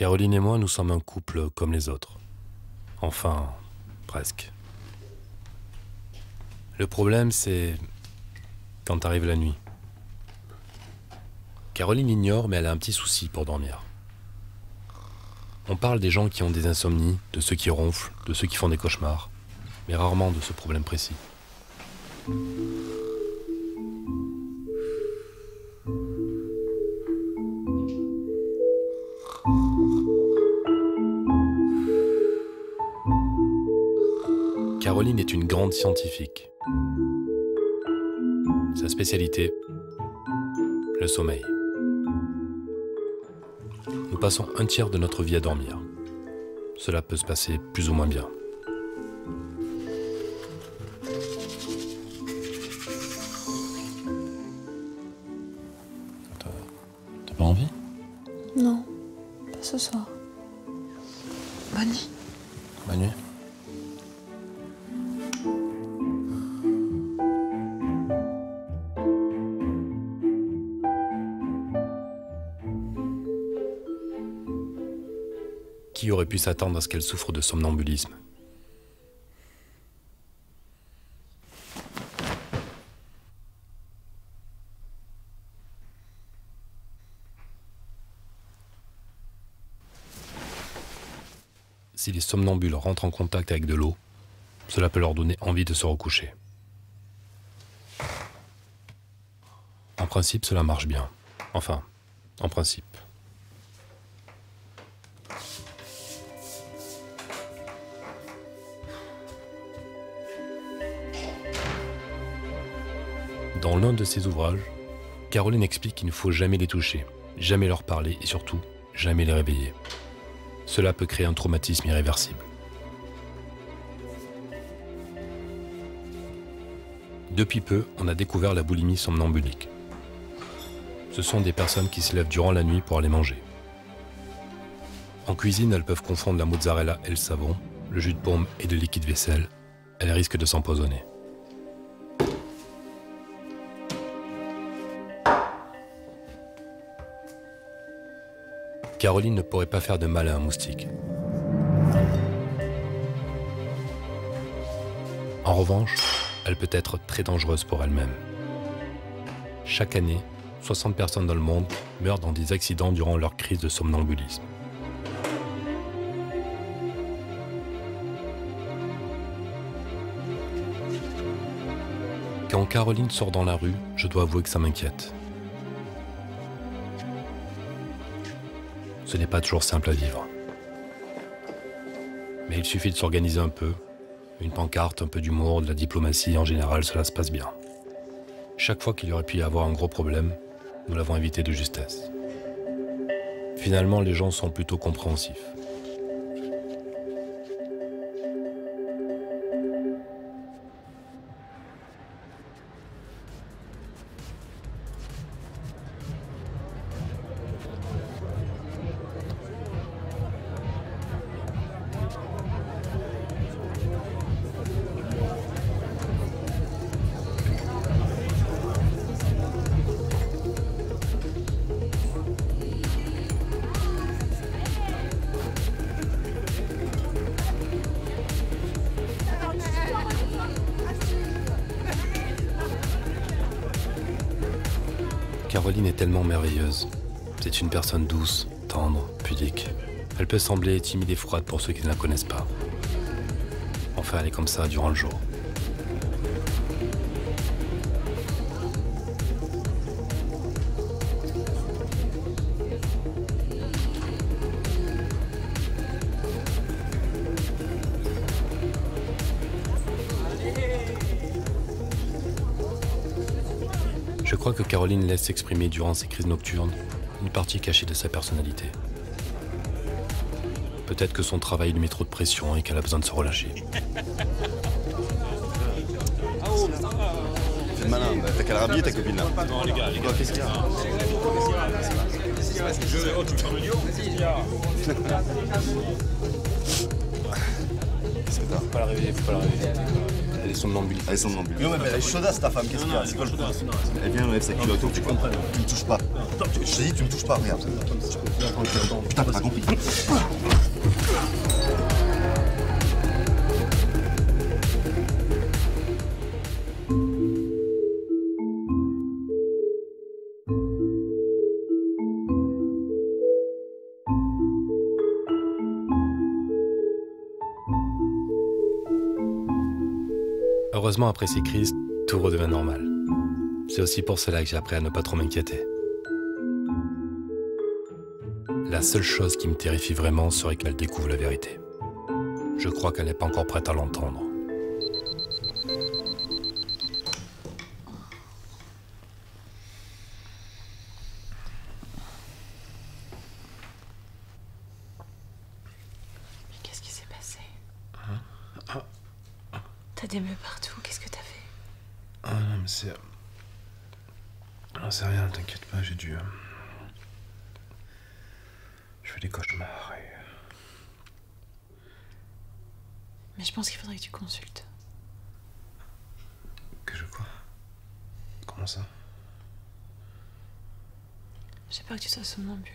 Caroline et moi, nous sommes un couple comme les autres. Enfin, presque. Le problème, c'est quand arrive la nuit. Caroline ignore, mais elle a un petit souci pour dormir. On parle des gens qui ont des insomnies, de ceux qui ronflent, de ceux qui font des cauchemars, mais rarement de ce problème précis. Caroline est une grande scientifique. Sa spécialité, le sommeil. Nous passons un tiers de notre vie à dormir. Cela peut se passer plus ou moins bien. T'as pas envie? Non, pas ce soir. Bonne nuit. Bonne nuit. Qui aurait pu s'attendre à ce qu'elle souffre de somnambulisme? Si les somnambules rentrent en contact avec de l'eau, cela peut leur donner envie de se recoucher. En principe, cela marche bien. Enfin, en principe. Dans l'un de ses ouvrages, Caroline explique qu'il ne faut jamais les toucher, jamais leur parler et surtout, jamais les réveiller. Cela peut créer un traumatisme irréversible. Depuis peu, on a découvert la boulimie somnambulique. Ce sont des personnes qui se lèvent durant la nuit pour aller manger. En cuisine, elles peuvent confondre la mozzarella et le savon, le jus de pomme et le liquide vaisselle. Elles risquent de s'empoisonner. Caroline ne pourrait pas faire de mal à un moustique. En revanche, elle peut être très dangereuse pour elle-même. Chaque année, 60 personnes dans le monde meurent dans des accidents durant leur crise de somnambulisme. Quand Caroline sort dans la rue, je dois avouer que ça m'inquiète. Ce n'est pas toujours simple à vivre. Mais il suffit de s'organiser un peu. Une pancarte, un peu d'humour, de la diplomatie, en général, cela se passe bien. Chaque fois qu'il y aurait pu y avoir un gros problème, nous l'avons évité de justesse. Finalement, les gens sont plutôt compréhensifs. Caroline est tellement merveilleuse. C'est une personne douce, tendre, pudique. Elle peut sembler timide et froide pour ceux qui ne la connaissent pas. Enfin, elle est comme ça durant le jour. Je crois que Caroline laisse s'exprimer durant ses crises nocturnes une partie cachée de sa personnalité. Peut-être que son travail lui met trop de pression et qu'elle a besoin de se relâcher. Fais le malin, t'as qu'à la rhabiller ta copine là. Non les gars, Qu'est-ce qu'il y a? tu fermes le Qu'est-ce que t'as? Faut pas la réveiller, faut pas la réveiller. Elle est somnambule. Elle est somnambule. Yo, mais elle est chaudasse ta femme, qu'est-ce qu'il y a? C'est quoi le problème? Elle vient, elle lève sa culotte. Tu comprends? Tu me touches pas. Je t'ai dit, tu me touches pas, regarde. Putain, t'as pas compris. Heureusement, après ces crises, tout redevient normal. C'est aussi pour cela que j'ai appris à ne pas trop m'inquiéter. La seule chose qui me terrifie vraiment serait qu'elle découvre la vérité. Je crois qu'elle n'est pas encore prête à l'entendre. Mais qu'est-ce qui s'est passé? T'as des bleus partout, qu'est-ce que t'as fait? Ah non, mais c'est... Non, c'est rien, t'inquiète pas, j'ai dû... Je fais des cauchemars et... Mais je pense qu'il faudrait que tu consultes. Que je quoi? Comment ça? J'ai peur que tu sois somnambule.